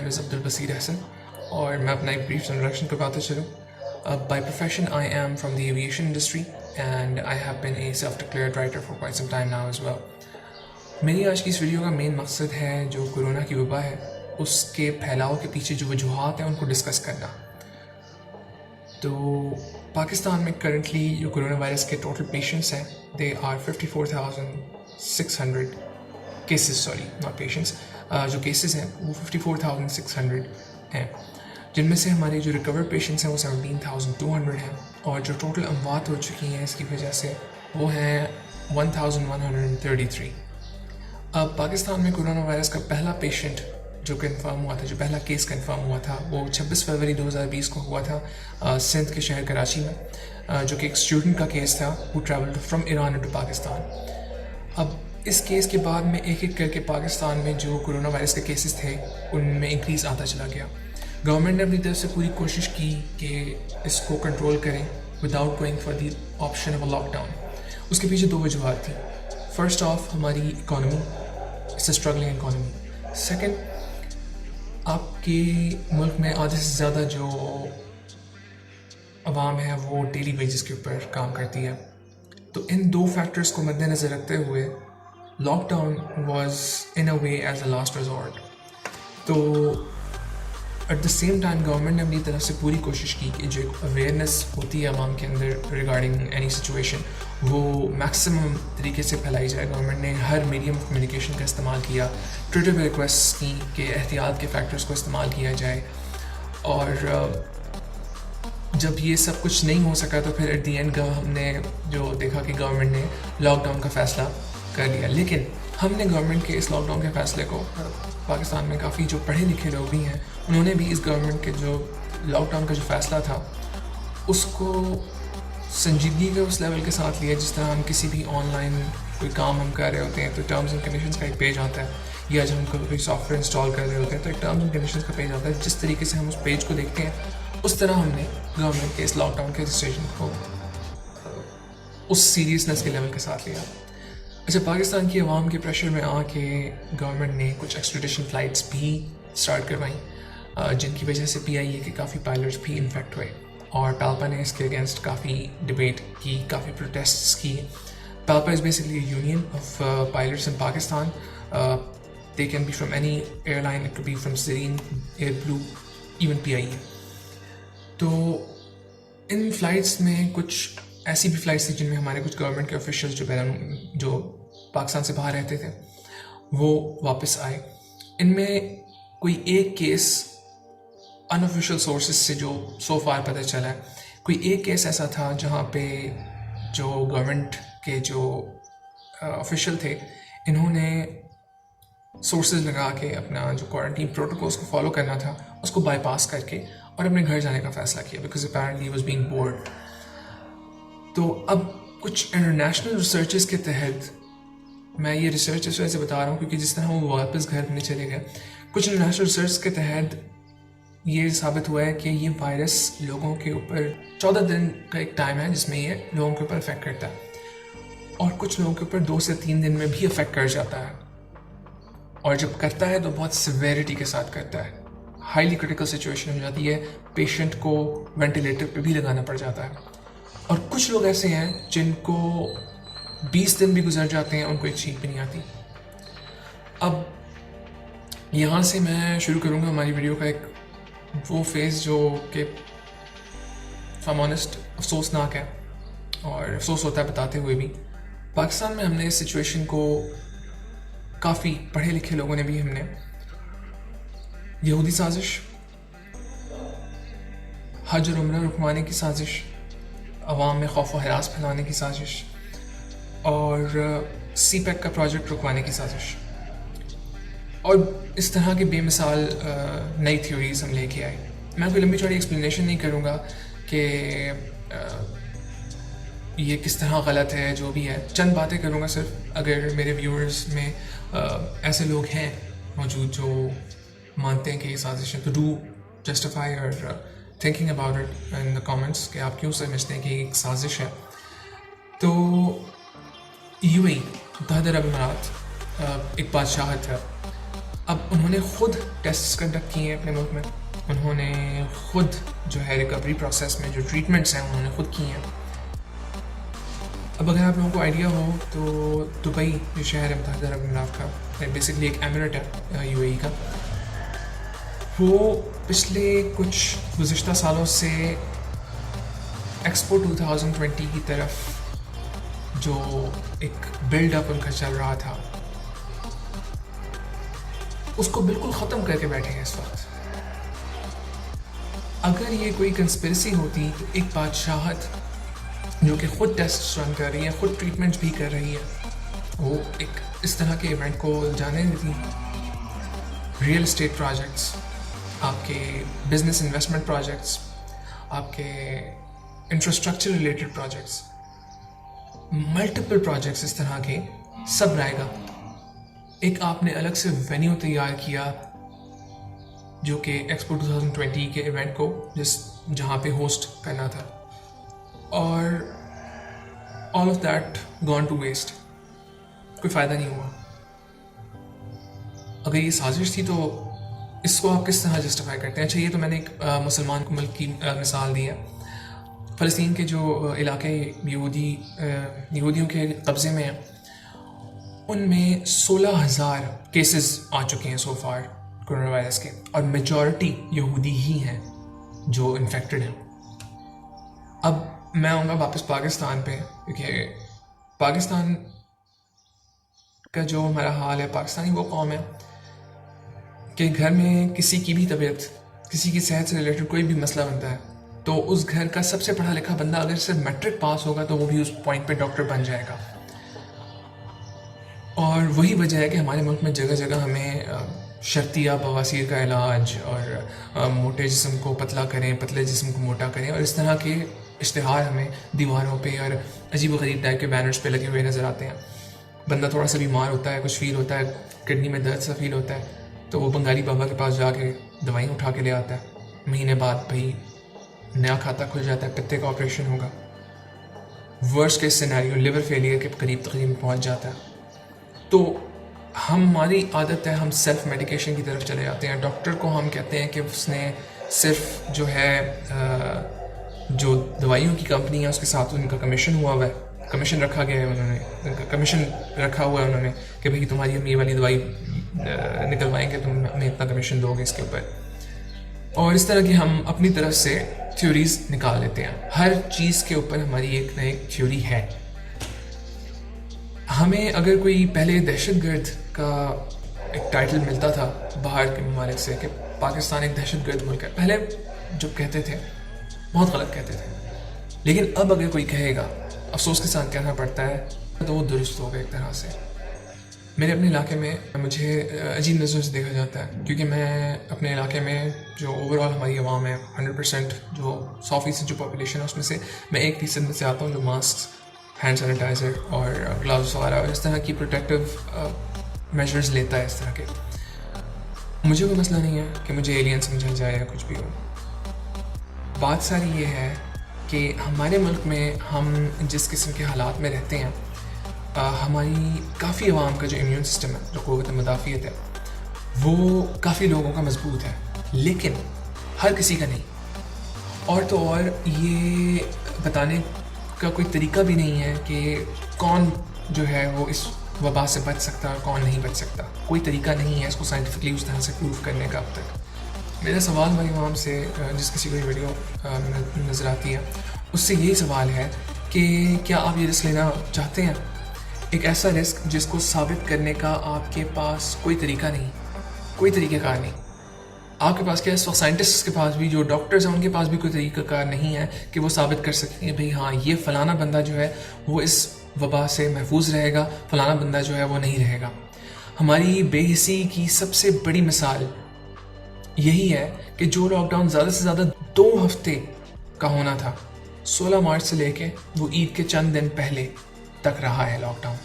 name is Abdul Basir Hassan اور میں اپنا ایک brief introduction کرواتے چلوں. By profession I am from the aviation industry and I have been a self-declared writer for quite some time now as well. میری آج کی اس video کا مین مقصد ہے جو کورونا کی وبا ہے اس کے پھیلاؤ کے پیچھے جو وجوہات ہیں ان کو ڈسکس کرنا. تو پاکستان میں کرنٹلی جو کورونا وائرس کے ٹوٹل پیشنٹس ہیں they are 54,600 cases, not patients, جو کیسز ہیں وہ 54,600 ہیں، جن میں سے ہمارے جو ریکورڈ پیشنٹس ہیں وہ 17,200 ہیں، اور جو ٹوٹل اموات ہو چکی ہیں اس کی وجہ سے وہ ہیں 1,133. اب پاکستان میں کورونا وائرس کا پہلا پیشنٹ جو کنفرم ہوا تھا، جو پہلا کیس کنفرم ہوا تھا وہ 26 فروری 2020 کو ہوا تھا سندھ کے شہر کراچی میں، جو کہ ایک اسٹوڈنٹ کا کیس تھا who traveled from Iran into Pakistan. اب اس کیس کے بعد میں ایک ایک کر کے پاکستان میں جو کورونا وائرس کے کیسز تھے ان میں انکریز آتا چلا گیا. گورنمنٹ نے اپنی طرف سے پوری کوشش کی کہ اس کو کنٹرول کریں without going for the option of a lockdown. اس کے پیچھے دو وجوہات تھیں. فرسٹ آف ہماری economy, it's a struggling economy. Second, آپ کے ملک میں آدھے سے زیادہ جو عوام ہے وہ ڈیلی ویجز کے اوپر کام کرتی ہے. تو ان دو فیکٹرز کو مد نظر رکھتے ہوئے lockdown was in a way as a last resort. تو at the same time government نے اپنی طرف سے پوری کوشش کی کہ جو ایک اویئرنیس ہوتی ہے عوام کے اندر ریگارڈنگ اینی سچویشن وہ میکسیمم طریقے سے پھیلائی جائے. گورنمنٹ نے ہر میڈیم آف کمیونیکیشن کا استعمال کیا، ٹویٹر پہ ریکویسٹ کی کہ احتیاط کے فیکٹرز کو استعمال کیا جائے. اور جب یہ سب کچھ نہیں ہو سکا تو پھر ایٹ دی اینڈ ہم نے جو دیکھا کہ گورنمنٹ نے لاک ڈاؤن کا فیصلہ کر لیا. لیکن ہم نے گورنمنٹ کے اس لاک ڈاؤن کے فیصلے کو، پاکستان میں کافی جو پڑھے لکھے لوگ بھی ہیں انہوں نے بھی اس گورنمنٹ کے جو لاک ڈاؤن کا جو فیصلہ تھا اس کو سنجیدگی کے اس لیول کے ساتھ لیا جس طرح ہم کسی بھی آن لائن کوئی کام ہم کر رہے ہوتے ہیں تو ٹرمز اینڈ کنڈیشنز کا ایک پیج آتا ہے، یا جب ہم کوئی سافٹ ویئر انسٹال کر رہے ہوتے ہیں تو ایک ٹرمز اینڈ کنڈیشنز کا پیج آتا ہے. جس طریقے سے ہم اس پیج کو دیکھتے ہیں اس طرح ہم نے گورنمنٹ کے اس لاک ڈاؤن کے ڈیسیژن کو اس سیریسنس کے لیول کے ساتھ لیا. اچھا، پاکستان کی عوام کے پریشر میں آ کے گورنمنٹ نے کچھ ایکسٹریڈیشن فلائٹس بھی اسٹارٹ کروائیں، جن کی وجہ سے PIA کے کافی پائلٹس بھی انفیکٹ ہوئے، اور پالپا نے اس کے اگینسٹ کافی ڈبیٹ کی، کافی پروٹیسٹس کی. PALPA is basically union of pilots in Pakistan. They can be from any airline, it could be from Serene, air blue, even PIA. تو ان فلائٹس میں کچھ ایسی بھی فلائٹس تھیں جن میں ہمارے کچھ گورنمنٹ کے آفیشیلز جو پاکستان سے باہر رہتے تھے وہ واپس آئے. ان میں کوئی ایک کیس ان آفیشیل سورسز سے جو سو فار پتہ چلا ہے، کوئی ایک کیس ایسا تھا جہاں پہ جو گورنمنٹ کے جو آفیشیل تھے انہوں نے سورسز لگا کے اپنا جو کوارنٹین پروٹوکولس کو فالو کرنا تھا اس کو بائی پاس کر کے اور اپنے گھر جانے کا فیصلہ کیا، because apparently was being board. تو اب کچھ انٹرنیشنل ریسرچز کے تحت، میں یہ ریسرچ اس وجہ سے بتا رہا ہوں کیونکہ جس طرح وہ واپس گھر نہیں چلے گئے، کچھ انٹرنیشنل ریسرچ کے تحت یہ ثابت ہوا ہے کہ یہ وائرس لوگوں کے اوپر 14 دن کا ایک ٹائم ہے جس میں یہ لوگوں کے اوپر افیکٹ کرتا ہے، اور کچھ لوگوں کے اوپر 2 سے 3 دن میں بھی افیکٹ کر جاتا ہے، اور جب کرتا ہے تو بہت سیویرٹی کے ساتھ کرتا ہے. ہائیلی کرٹیکل سچویشن ہو جاتی ہے، پیشنٹ کو وینٹیلیٹر پہ بھی لگانا پڑ جاتا ہے. اور کچھ لوگ ایسے ہیں جن کو 20 دن بھی گزر جاتے ہیں ان کو ایک چھینک بھی نہیں آتی. اب یہاں سے میں شروع کروں گا ہماری ویڈیو کا ایک وہ فیز جو کہ فام آنسٹ افسوسناک ہے، اور افسوس ہوتا ہے بتاتے ہوئے بھی. پاکستان میں ہم نے اس سچویشن کو کافی پڑھے لکھے لوگوں نے بھی، ہم نے یہودی سازش، حج اور عمرہ رکوانے کی سازش، عوام میں خوف و ہراس پھیلانے کی سازش، اور CPEC کا پروجیکٹ رکوانے کی سازش، اور اس طرح کے بے مثال نئی تھیوریز ہم لے کے آئے. میں کوئی لمبی چوڑی ایکسپلینیشن نہیں کروں گا کہ یہ کس طرح غلط ہے، جو بھی ہے چند باتیں کروں گا صرف. اگر میرے ویورز میں ایسے لوگ ہیں موجود جو مانتے ہیں کہ یہ سازش ہے تو ڈو جسٹیفائی اور thinking about it in the comments کہ آپ کیوں سمجھتے ہیں کہ ایک سازش ہے. تو UAE متحدہ عرب امارات ایک بادشاہت ہے اب انہوں نے خود ٹیسٹ کنڈکٹ کیے ہیں اپنے ملک میں، انہوں نے خود جو ہے ریکوری پروسیس میں جو ٹریٹمنٹس ہیں انہوں نے خود کی ہیں۔ اب اگر آپ لوگوں کو آئیڈیا ہو تو دبئی جو شہر ہے متحدہ عرب امارات کا، بیسکلی ایک ایمریٹ ہے یو اے ای کا، وہ پچھلے کچھ گزشتہ سالوں سے ایکسپو 2020 کی طرف جو ایک بلڈ اپ ان کا چل رہا تھا اس کو بالکل ختم کر کے بیٹھے ہیں اس وقت۔ اگر یہ کوئی کنسپریسی ہوتی تو ایک بادشاہت جو کہ خود ٹیسٹ رن کر رہی ہے، خود ٹریٹمنٹس بھی کر رہی ہے، وہ ایک اس طرح کے ایونٹ کو جانے دیتی۔ ریئل اسٹیٹ پروجیکٹس، آپ کے بزنس انویسٹمنٹ پروجیکٹس، آپ کے infrastructure related projects, multiple projects اس طرح کے سب رائے گا۔ ایک آپ نے الگ سے وینیو تیار کیا جو کہ ایکسپو 2020 کے ایونٹ کو جہاں پہ ہوسٹ کرنا تھا، اور all of that gone to waste, کوئی فائدہ نہیں ہوا۔ اگر یہ سازش تھی تو اس کو آپ کس طرح جسٹیفائی کرتے ہیں؟ اچھا، یہ تو میں نے ایک مسلمان ملک کی مثال دی ہے۔ فلسطین کے جو علاقے یہودیوں کے قبضے میں ہیں، ان میں 16,000 کیسز آ چکے ہیں سو فار کرونا وائرس کے، اور میجورٹی یہودی ہی ہیں جو انفیکٹڈ ہیں۔ اب میں آؤں گا واپس پاکستان پہ، کیونکہ پاکستان کا جو ہمارا حال ہے، پاکستانی وہ قوم ہے کہ گھر میں کسی کی بھی طبیعت، کسی کی صحت سے ریلیٹڈ کوئی بھی مسئلہ بنتا ہے تو اس گھر کا سب سے پڑھا لکھا بندہ اگر صرف میٹرک پاس ہوگا تو وہ بھی اس پوائنٹ پہ ڈاکٹر بن جائے گا۔ اور وہی وجہ ہے کہ ہمارے ملک میں جگہ جگہ ہمیں شرطیہ بواسیر کا علاج، اور موٹے جسم کو پتلا کریں، پتلے جسم کو موٹا کریں، اور اس طرح کے اشتہار ہمیں دیواروں پہ اور عجیب و غریب ٹائپ کے بینرز پہ لگے ہوئے نظر آتے ہیں۔ بندہ تھوڑا سا بیمار ہوتا ہے، کچھ فیل ہوتا ہے، کڈنی میں درد سا فیل ہوتا ہے، تو وہ بنگالی بابا کے پاس جا کے دوائیں اٹھا کے لے آتا ہے، مہینے بعد بھائی نیا کھاتا کھل جاتا ہے، پتے کا آپریشن ہوگا، worst case scenario liver failure کے قریب تقریب پہنچ جاتا ہے۔ تو ہماری عادت ہے ہم سیلف میڈیکیشن کی طرف چلے جاتے ہیں۔ ڈاکٹر کو ہم کہتے ہیں کہ اس نے صرف جو ہے جو دوائیوں کی کمپنی ہے اس کے ساتھ ان کا کمیشن ہوا ہے، کمیشن رکھا گیا ہے، کمیشن رکھا ہوا ہے انہوں نے کہ بھئی تمہاری ہم یہ والی دوائی نکلوائیں گے، تم ہمیں اتنا کمیشن دو گے اس کے اوپر، اور اس طرح کی ہم اپنی طرف سے تھیوریز نکال لیتے ہیں۔ ہر چیز کے اوپر ہماری ایک نہ ایک تھیوری ہے۔ ہمیں اگر کوئی پہلے دہشت گرد کا ایک ٹائٹل ملتا تھا باہر کے ممالک سے کہ پاکستان ایک دہشت گرد ملک ہے، پہلے جو کہتے تھے بہت غلط کہتے تھے، لیکن اب اگر کوئی کہے گا افسوس کے ساتھ کہنا پڑتا ہے تو وہ درست ہوگا ایک طرح سے۔ میرے اپنے علاقے میں مجھے عجیب نظروں سے دیکھا جاتا ہے، کیونکہ میں اپنے علاقے میں جو اوور آل ہماری عوام ہے 100% جو 100% جو پاپولیشن ہے اس میں سے میں 1% میں سے آتا ہوں جو ماسک، ہینڈ سینیٹائزر اور گلوز وغیرہ اور اس طرح کی پروٹیکٹیو میجرز لیتا ہے۔ اس طرح کے مجھے کوئی مسئلہ نہیں ہے کہ مجھے ایلین سمجھا جائے یا کچھ بھی ہو۔ بات ساری یہ ہے کہ ہمارے ملک میں ہم جس قسم کے حالات میں رہتے ہیں، ہماری کافی عوام کا جو امیون سسٹم ہے، جو قوت مدافعت ہے، وہ کافی لوگوں کا مضبوط ہے، لیکن ہر کسی کا نہیں۔ اور تو اور یہ بتانے کا کوئی طریقہ بھی نہیں ہے کہ کون جو ہے وہ اس وبا سے بچ سکتا ہے اور کون نہیں بچ سکتا۔ کوئی طریقہ نہیں ہے اس کو سائنٹیفکلی اس طرح سے پروف کرنے کا اب تک۔ میرا سوال ہماری عوام سے، جس کسی کو یہ ویڈیو نظر آتی ہے، اس سے یہی سوال ہے کہ کیا آپ یہ رسک لینا چاہتے ہیں؟ ایک ایسا رسک جس کو ثابت کرنے کا آپ کے پاس کوئی طریقہ نہیں، کوئی طریقہ کار نہیں۔ آپ کے پاس کیا اس وقت سائنٹسٹ کے پاس بھی، جو ڈاکٹرز ہیں ان کے پاس بھی کوئی طریقہ کار نہیں ہے کہ وہ ثابت کر سکیں کہ بھئی ہاں یہ فلانا بندہ جو ہے وہ اس وبا سے محفوظ رہے گا، فلانا بندہ جو ہے وہ نہیں رہے گا۔ ہماری بے حسی کی سب سے بڑی مثال یہی ہے کہ جو لاک ڈاؤن زیادہ سے زیادہ 2 ہفتے کا ہونا تھا، 16 مارچ سے لے کے وہ عید کے چند دن پہلے تک رہا ہے لاک ڈاؤن۔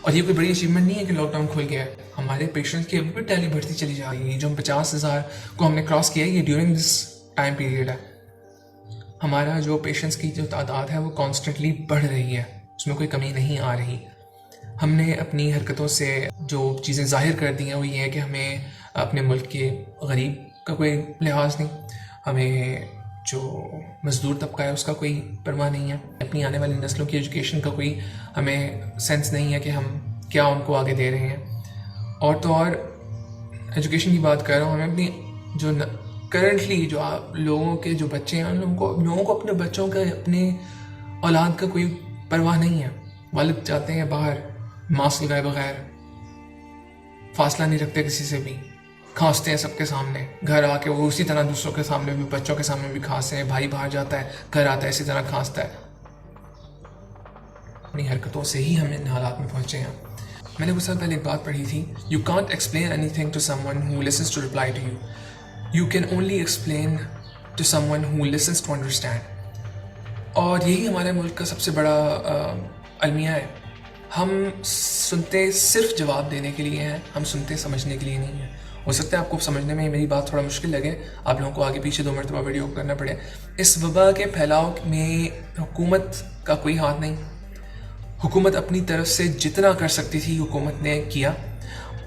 اور یہ کوئی بڑی اچیومنٹ نہیں ہے کہ لاک ڈاؤن کھل گیا ہے، ہمارے پیشنٹس کی ابھی بھی ٹیلی بڑھتی چلی جا رہی ہے۔ جو ہم 50,000 کو ہم نے کراس کیا ہے، یہ ڈیورنگ دس ٹائم پیریڈ ہے۔ ہمارا جو پیشنٹس کی جو تعداد ہے وہ کانسٹنٹلی بڑھ رہی ہے، اس میں کوئی کمی نہیں آ رہی۔ ہم نے اپنی حرکتوں سے جو چیزیں ظاہر کر دی ہیں وہ یہ ہے کہ ہمیں اپنے ملک کے غریب کا کوئی لحاظ نہیں, ہمیں جو مزدور طبقہ ہے اس کا کوئی پرواہ نہیں ہے, اپنی آنے والی نسلوں کی ایجوکیشن کا کوئی ہمیں سینس نہیں ہے کہ ہم کیا ان کو آگے دے رہے ہیں. اور تو اور ایجوکیشن کی بات کر رہا ہوں, ہمیں اپنی جو کرنٹلی جو لوگوں کے جو بچے ہیں ان لوگوں کو اپنے بچوں کا, اپنے اولاد کا کوئی پرواہ نہیں ہے. والد جاتے ہیں باہر ماسک لگائے بغیر, فاصلہ نہیں رکھتے کسی سے بھی, کھانستے ہیں سب کے سامنے, گھر آ کے وہ اسی طرح دوسروں کے سامنے بھی, بچوں کے سامنے بھی کھانستے ہیں. بھائی باہر جاتا ہے گھر آتا ہے اسی طرح کھانستا ہے. اپنی حرکتوں سے ہی ہم ان حالات میں پہنچے ہیں. میں نے کچھ سال پہلے ایک بات پڑھی تھی, you can't explain anything to someone who listens to reply to you, you can only explain to someone who listens to understand. اور یہی ہمارے ملک کا سب سے بڑا المیہ ہے. ہم سنتے صرف جواب دینے کے لیے ہیں, ہم سنتے سمجھنے کے لیے نہیں ہیں. ہو سکتا ہے آپ کو سمجھنے میں میری بات تھوڑا مشکل لگے, آپ لوگوں کو آگے پیچھے 2 مرتبہ ویڈیو کرنا پڑے. اس وبا کے پھیلاؤ میں حکومت کا کوئی ہاتھ نہیں. حکومت اپنی طرف سے جتنا کر سکتی تھی حکومت نے کیا.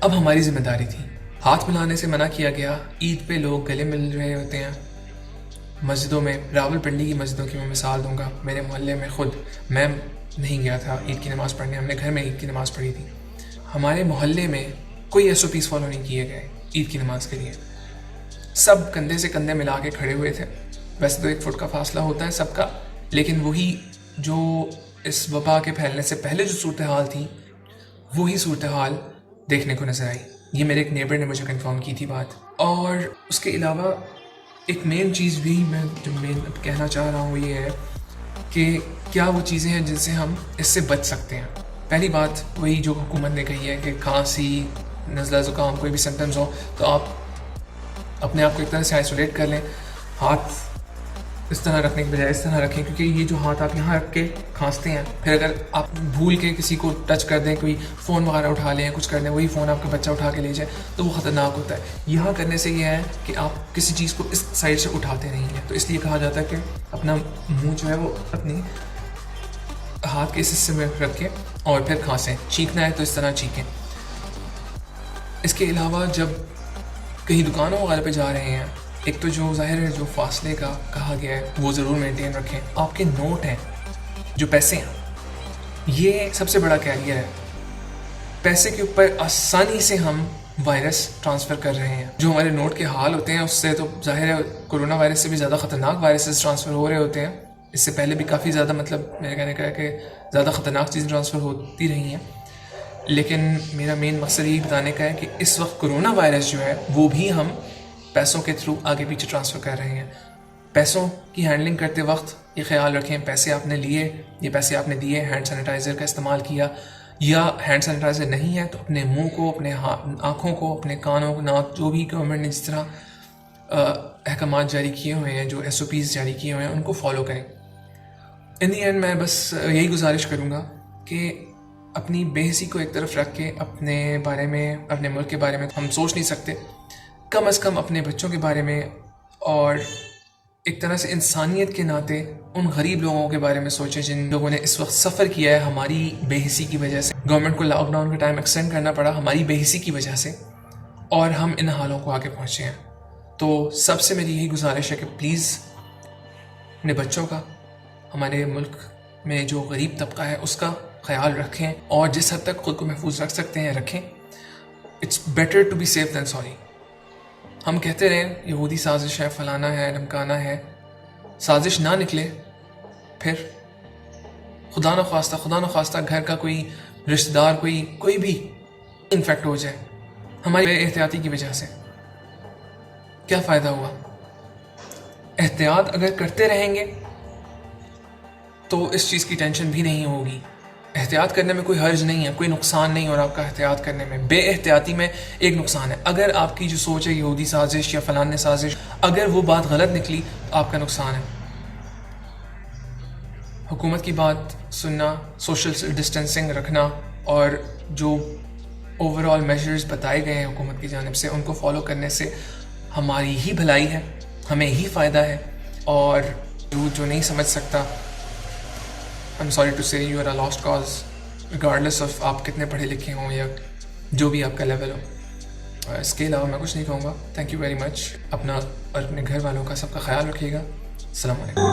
اب ہماری ذمہ داری تھی. ہاتھ ملانے سے منع کیا گیا. عید پہ لوگ گلے مل رہے ہوتے ہیں مسجدوں میں. راول پنڈی کی مسجدوں کی میں مثال دوں گا. میرے محلے میں خود میں نہیں گیا تھا عید کی نماز پڑھنے, ہم نے گھر میں عید کی نماز پڑھی تھی. ہمارے محلے میں کوئی SOPs فالو نہیں کیے گئے عید کی نماز کے لیے. سب کندھے سے کندھے ملا کے کھڑے ہوئے تھے. ویسے تو 1 فٹ کا فاصلہ ہوتا ہے سب کا, لیکن وہی جو اس وبا کے پھیلنے سے پہلے جو صورتحال تھی وہی صورتحال دیکھنے کو نظر آئی. یہ میرے ایک نیبر نے مجھے کنفرم کی تھی بات. اور اس کے علاوہ ایک مین چیز بھی میں جو کہنا چاہ رہا ہوں یہ ہے کہ کیا وہ چیزیں ہیں جن سے ہم اس سے بچ سکتے ہیں. پہلی بات وہی جو حکومت نے کہی ہے کہ کھانسی, نزلہ, زکام, کوئی بھی سمٹمز ہو تو آپ اپنے آپ کو ایک طرح سے آئسولیٹ کر لیں. ہاتھ اس طرح رکھنے کے بجائے اس طرح رکھیں, کیونکہ یہ جو ہاتھ آپ یہاں رکھ کے کھانستے ہیں, پھر اگر آپ بھول کے کسی کو ٹچ کر دیں, کوئی فون وغیرہ اٹھا لیں, کچھ کر دیں, وہی فون آپ کا بچہ اٹھا کے لے جائے تو وہ خطرناک ہوتا ہے. یہاں کرنے سے یہ ہے کہ آپ کسی چیز کو اس سائڈ سے اٹھاتے نہیں ہیں, تو اس لیے کہا جاتا ہے کہ اپنا منہ جو ہے وہ اپنی ہاتھ کے اس حصے میں رکھیں اور پھر کھانسیں. چینکنا ہے تو اس طرح چینکیں. اس کے علاوہ جب کہیں دکانوں وغیرہ پہ جا رہے ہیں, ایک تو جو ظاہر ہے جو فاصلے کا کہا گیا ہے وہ ضرور مینٹین رکھیں. آپ کے نوٹ ہیں, جو پیسے ہیں, یہ سب سے بڑا کیریئر ہے. پیسے کے اوپر آسانی سے ہم وائرس ٹرانسفر کر رہے ہیں. جو ہمارے نوٹ کے حال ہوتے ہیں اس سے تو ظاہر ہے کرونا وائرس سے بھی زیادہ خطرناک وائرسز ٹرانسفر ہو رہے ہوتے ہیں. اس سے پہلے بھی کافی زیادہ, مطلب میرے کہنے کا ہے کہ زیادہ خطرناک چیزیں ٹرانسفر ہوتی رہی ہیں. لیکن میرا مین مقصد یہی بتانے کا ہے کہ اس وقت کرونا وائرس جو ہے وہ بھی ہم پیسوں کے تھرو آگے پیچھے ٹرانسفر کر رہے ہیں. پیسوں کی ہینڈلنگ کرتے وقت یہ خیال رکھیں, پیسے آپ نے لیے, یہ پیسے آپ نے دیے, ہینڈ سینیٹائزر کا استعمال کیا, یا ہینڈ سینیٹائزر نہیں ہے تو اپنے منہ کو, اپنے آنکھوں کو, اپنے کانوں کو, ناک, جو بھی گورنمنٹ نے جس طرح احکامات جاری کیے ہوئے ہیں, جو SOPs جاری کیے ہوئے ہیں, ان کو فالو کریں. ان دی اینڈ میں بس یہی گزارش کروں گا کہ اپنی بے حسی کو ایک طرف رکھ کے اپنے بارے میں, اپنے ملک کے بارے میں ہم سوچ نہیں سکتے, کم از کم اپنے بچوں کے بارے میں اور ایک طرح سے انسانیت کے ناطے ان غریب لوگوں کے بارے میں سوچیں جن لوگوں نے اس وقت سفر کیا ہے ہماری بے حسی کی وجہ سے. گورنمنٹ کو لاک ڈاؤن کا ٹائم ایکسٹینڈ کرنا پڑا ہماری بے حسی کی وجہ سے, اور ہم ان حالوں کو آگے پہنچے ہیں. تو سب سے میری یہی گزارش ہے کہ پلیز اپنے بچوں کا, ہمارے ملک میں جو غریب طبقہ ہے اس کا خیال رکھیں, اور جس حد تک خود کو محفوظ رکھ سکتے ہیں رکھیں. It's better to be safe than sorry. ہم کہتے رہیں یہودی سازش ہے, فلانا ہے, دھمکانا ہے, سازش نہ نکلے, پھر خدا نخواستہ گھر کا کوئی رشتہ دار, کوئی بھی انفیکٹ ہو جائے ہماری بے احتیاطی کی وجہ سے, کیا فائدہ ہوا؟ احتیاط اگر کرتے رہیں گے تو اس چیز کی ٹینشن بھی نہیں ہوگی. احتیاط کرنے میں کوئی حرج نہیں ہے, کوئی نقصان نہیں ہو رہا آپ کا احتیاط کرنے میں. بے احتیاطی میں ایک نقصان ہے. اگر آپ کی جو سوچ ہے یہودی سازش یا فلانے سازش, اگر وہ بات غلط نکلی آپ کا نقصان ہے. حکومت کی بات سننا, سوشل ڈسٹینسنگ رکھنا, اور جو اوور آل میجرز بتائے گئے ہیں حکومت کی جانب سے ان کو فالو کرنے سے ہماری ہی بھلائی ہے, ہمیں ہی فائدہ ہے. اور جو نہیں سمجھ سکتا, I'm sorry to say you are a lost cause regardless of آپ کتنے پڑھے لکھے ہوں یا جو بھی آپ کا لیول ہو. اس کے علاوہ میں کچھ نہیں کہوں گا. Thank you very much. اپنا اور اپنے گھر والوں کا سب کا خیال رکھیے گا. السلام علیکم.